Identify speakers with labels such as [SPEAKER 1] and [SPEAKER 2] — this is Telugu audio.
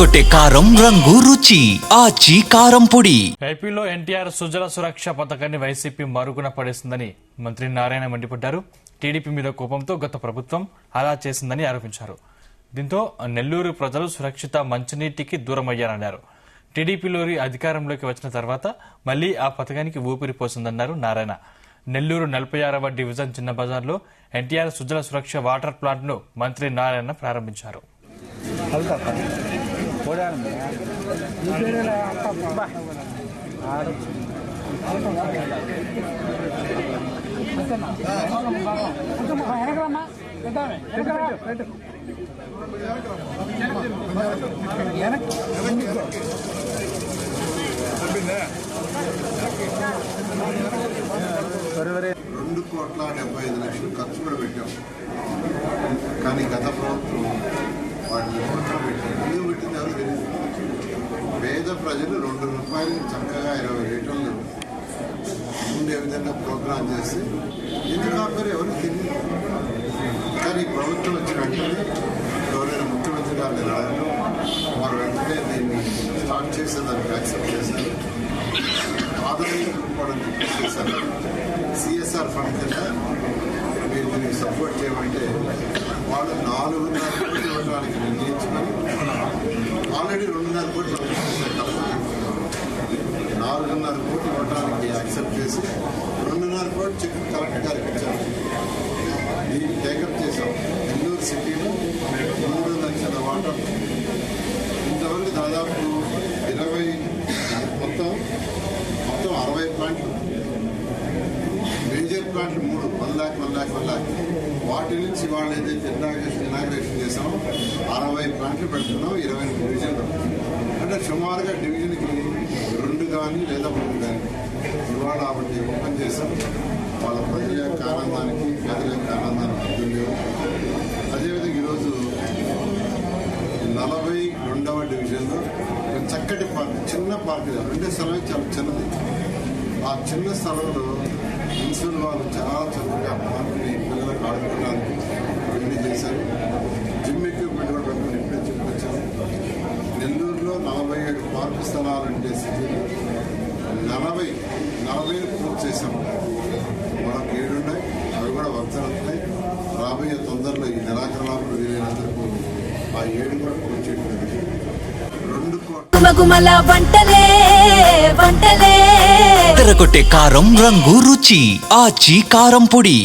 [SPEAKER 1] ఎర్రగొట్టే కారం రంగు రుచి ఆచి కారం పొడి.
[SPEAKER 2] ఏపీలో ఎన్టీఆర్ సుజల సురక్ష పథకాన్ని వైసీపీ మరుగున పడేసిందని మంత్రి నారాయణ మండిపడ్డారు. టీడీపీ మీద కోపంతో గత ప్రభుత్వం అలా చేసిందని ఆరోపించారు. దీంతో నెల్లూరు ప్రజలు సురక్షిత మంచినీటికి దూరమయ్యారన్నారు. టీడీపీలోని అధికారంలోకి వచ్చిన తర్వాత మళ్లీ ఆ పథకానికి ఊపిరి పోసిందన్నారు నారాయణ. నెల్లూరు 46వ డివిజన్ చిన్న బజార్లో ఎన్టీఆర్ సుజల సురక్ష వాటర్ ప్లాంట్ ను మంత్రి నారాయణ ప్రారంభించారు.
[SPEAKER 3] ₹2,75,00,000 ఖర్చు కూడా పెట్టాం. కానీ గత ప్రభుత్వం వాటిని ఎందుకు పెట్టింది ఎవరు తెలియదు. పేద ప్రజలు ₹2 చక్కగా 20 లీటర్లు ఉండే విధంగా ప్రోగ్రాం చేసి ఎందుకు ఆపారు ఎవరు తెలియదు. కానీ ప్రభుత్వం వచ్చిన వెంటనే ఎవరైనా ముఖ్యమంత్రి గారిని అడగడం వారు వెంటనే దీన్ని స్టార్ట్ చేసేదానికి యాక్సెప్ట్ చేశారు. ఆదాయం చేశారు. సిఎస్ఆర్ ఫండ్ కింద మీరు దీనికి సపోర్ట్ చేయమంటే వాళ్ళు 4.5 కోట్లు ఇవ్వడానికి నిర్ణయించుకొని ఆల్రెడీ 2.5 కోట్లు 4.5 కోట్లు ఇవ్వడానికి యాక్సెప్ట్ చేసి 2.5 కోట్లు చెక్ కలెక్టర్ గారికి ఇచ్చారు. దీన్ని టేకప్ చేశాం. నెల్లూరు సిటీలో 3 లక్షల వాటర్ ఇంతవరకు దాదాపు 20 మొత్తం 60 ప్లాంట్లు, మేజర్ ప్లాంట్లు 3 1 lakh వాటి నుంచి వాళ్ళు ఏదైతే ఇనాగ్రేషన్ చేసామో 60 ప్లాంట్లు పెడుతున్నాం 20 డివిజన్లు. అంటే సుమారుగా డివిజన్కి 2 కానీ లేదా 3 కానీ ఇవాళ వాటిని ఓపెన్ చేసాం. వాళ్ళ ప్రజల యొక్క ఆనందానికి ప్రజల యొక్క ఆనందానికి అర్థం లేవు. అదేవిధంగా ఈరోజు 42వ డివిజన్లో చక్కటి పార్క్, చిన్న పార్క్, ఉండే స్థలమే చాలా చిన్నది. ఆ చిన్న స్థలంలో మున్సిపల్ వాళ్ళు చాలా చక్కగా పార్క్ని పిల్లలకు ఆడుకోవడానికి ఇవన్నీ చేశారు. జిమ్ ఎక్విప్మెంట్ కూడా పెట్టుకుని ఇప్పుడే చెప్పుకొచ్చాము. నెల్లూరులో 47 పార్కు స్థలాలు ఉండే సిటీలో 40 పూర్తి చేశాము. మనకు 7 ఉన్నాయి, అవి కూడా వర్తనవుతాయి. రాబోయే తొందరలో ఈ నెలాఖరులో వీలైనందుకు ఆ 7 కూడా పూర్తి చేయడం. 2 కోట్ల
[SPEAKER 1] ఎర్రగొట్టే కారం రంగు రుచి ఆచి కారం పొడి.